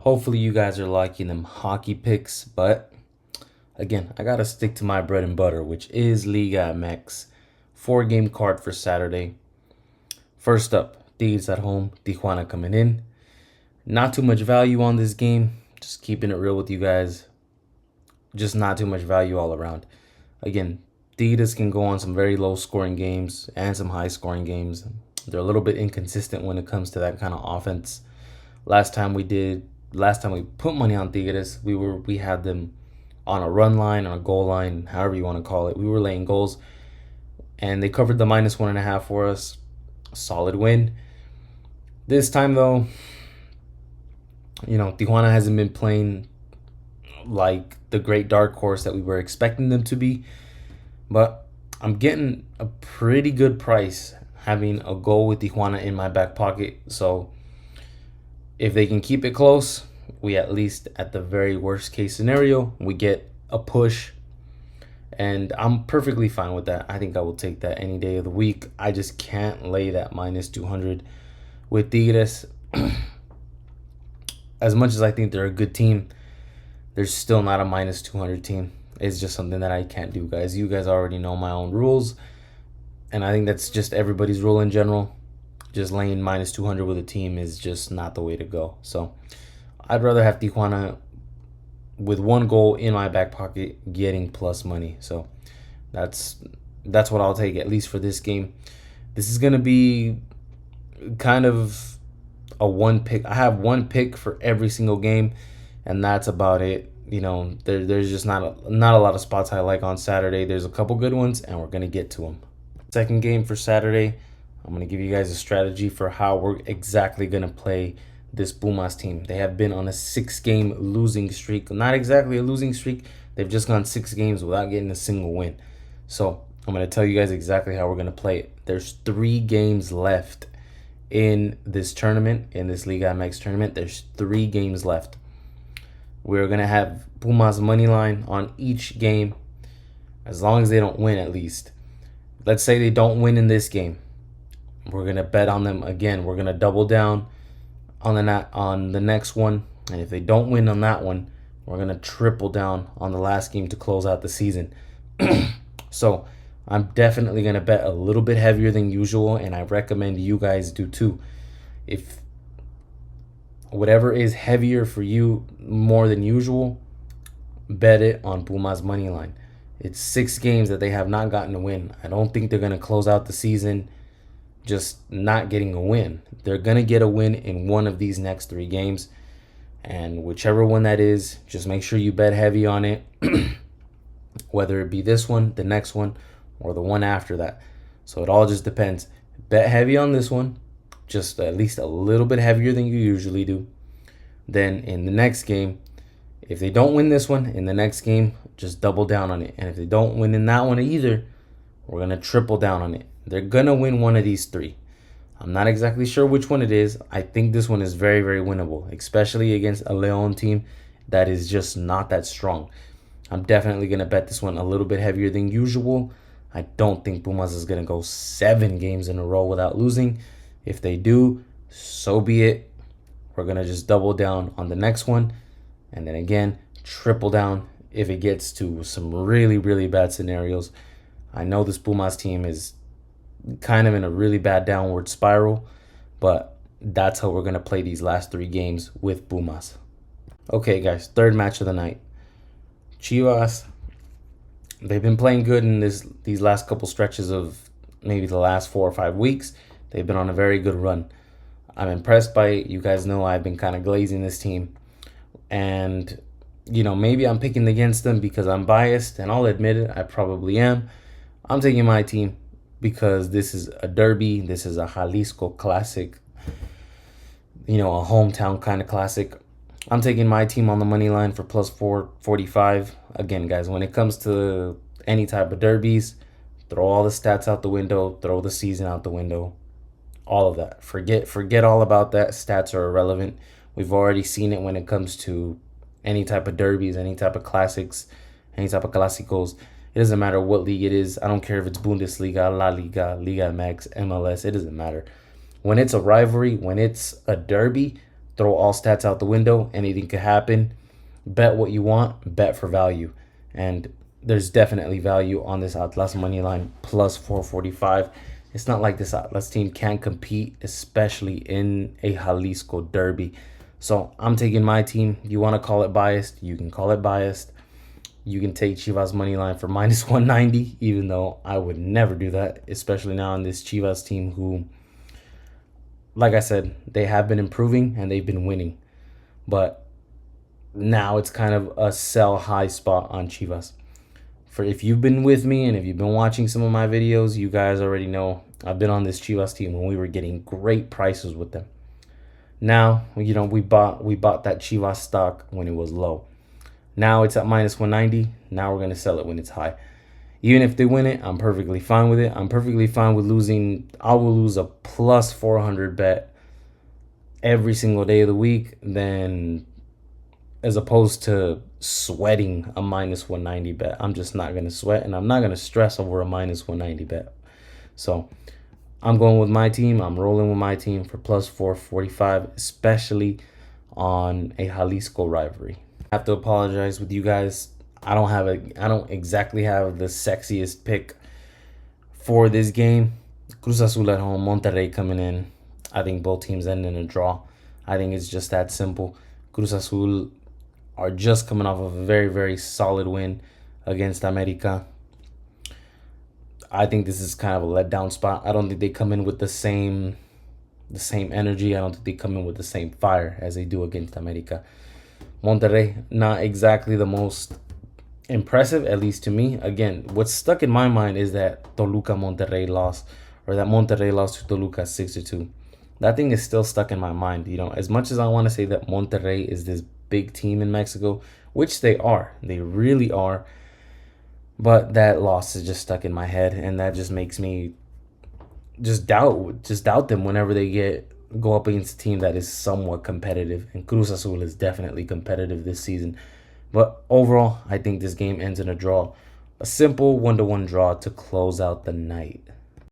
Hopefully you guys are liking them hockey picks, but again, I gotta stick to my bread and butter, which is Liga MX. 4-game card for Saturday. First up, Tigres at home, Tijuana coming in. Not too much value on this game. Just keeping it real with you guys. Just not too much value all around. Again, Tigres can go on some very low scoring games and some high scoring games. They're a little bit inconsistent when it comes to that kind of offense. Last time we put money on Tigres, we had them on a run line, on a goal line, however you want to call it. We were laying goals, and they covered the -1.5 for us. Solid win. This time though, Tijuana hasn't been playing like the great dark horse that we were expecting them to be, but I'm getting a pretty good price having a goal with Tijuana in my back pocket. So if they can keep it close, we at least, at the very worst case scenario, we get a push. And I'm perfectly fine with that. I think I will take that any day of the week. I just can't lay that -200 with Tigres. As much as I think they're a good team, they're still not a -200 team. It's just something that I can't do, guys. You guys already know my own rules. And I think that's just everybody's rule in general. Just laying -200 with a team is just not the way to go. So I'd rather have Tijuana with one goal in my back pocket getting plus money. So that's what I'll take, at least for this game. This is going to be kind of a one pick. I have one pick for every single game, and that's about it. There's just not a lot of spots I like on Saturday. There's a couple good ones, and we're going to get to them. Second game for Saturday, I'm going to give you guys a strategy for how we're exactly going to play this Pumas team. They have been on a 6-game losing streak. Not exactly a losing streak. They've just gone 6 games without getting a single win. So I'm going to tell you guys exactly how we're going to play it. There's 3 games left in this tournament, in this Liga MX tournament. There's 3 games left. We're going to have Pumas money line on each game, as long as they don't win at least. Let's say they don't win in this game. We're going to bet on them again. We're going to double down on the next one. And if they don't win on that one, we're going to triple down on the last game to close out the season. So I'm definitely going to bet a little bit heavier than usual, and I recommend you guys do too. If whatever is heavier for you more than usual, bet it on Pumas money line. It's 6 games that they have not gotten a win. I don't think they're going to close out the season just not getting a win. They're going to get a win in one of these next 3 games. And whichever one that is, just make sure you bet heavy on it. Whether it be this one, the next one, or the one after that. So it all just depends. Bet heavy on this one, just at least a little bit heavier than you usually do. Then in the next game, if they don't win this one, in the next game, just double down on it. And if they don't win in that one either, we're going to triple down on it. They're going to win one of these 3. I'm not exactly sure which one it is. I think this one is very, very winnable, especially against a León team that is just not that strong. I'm definitely going to bet this one a little bit heavier than usual. I don't think Pumas is going to go 7 games in a row without losing. If they do, so be it. We're going to just double down on the next one. And then again, triple down if it gets to some really, really bad scenarios. I know this Pumas team is kind of in a really bad downward spiral, but that's how we're going to play these last 3 games with Pumas. Okay, guys, third match of the night. Chivas, they've been playing good in these last couple stretches of maybe the last 4 or 5 weeks. They've been on a very good run. I'm impressed by it. You guys know I've been kind of glazing this team. And, maybe I'm picking against them because I'm biased, and I'll admit it, I probably am. I'm taking my team because this is a derby. This is a Jalisco classic, a hometown kind of classic. I'm taking my team on the money line for plus 445. Again, guys, when it comes to any type of derbies, throw all the stats out the window, throw the season out the window, all of that. Forget all about that. Stats are irrelevant. We've already seen it when it comes to any type of derbies, any type of classics, any type of clásicos. It doesn't matter what league it is. I don't care if it's Bundesliga, La Liga, Liga MX, MLS. It doesn't matter. When it's a rivalry, when it's a derby, throw all stats out the window. Anything could happen. Bet what you want, bet for value. And there's definitely value on this Atlas money line plus 445. It's not like this Atlas team can't compete, especially in a Jalisco derby. So I'm taking my team. You want to call it biased, you can call it biased. You can take Chivas money line for minus 190, even though I would never do that, especially now in this Chivas team who, like I said, they have been improving and they've been winning. But now it's kind of a sell high spot on Chivas. For if you've been with me and if you've been watching some of my videos, you guys already know I've been on this Chivas team when we were getting great prices with them. Now, we bought that Chivas stock when it was low. Now it's at minus 190. Now we're going to sell it when it's high. Even if they win it, I'm perfectly fine with it. I'm perfectly fine with losing. I will lose a plus 400 bet every single day of the week than as opposed to sweating a minus 190 bet. I'm just not going to sweat, and I'm not going to stress over a minus 190 bet. So I'm going with my team. I'm rolling with my team for plus 445, especially on a Jalisco rivalry. I have to apologize with you guys. I don't exactly have the sexiest pick for this game. Cruz Azul at home, Monterrey coming in. I think both teams end in a draw. I think it's just that simple. Cruz Azul are just coming off of a very, very solid win against America. I think this is kind of a letdown spot. I don't think they come in with the same energy. I don't think they come in with the same fire as they do against America. Monterrey, not exactly the most impressive, at least to me. Again, what's stuck in my mind is that Toluca-Monterrey loss, or that Monterrey lost to Toluca 6-2. That thing is still stuck in my mind. As much as I want to say that Monterrey is this big team in Mexico, which they are, they really are, but that loss is just stuck in my head, and that just makes me just doubt them whenever they go up against a team that is somewhat competitive. And Cruz Azul is definitely competitive this season. But overall, I think this game ends in a draw. A simple 1-1 draw to close out the night.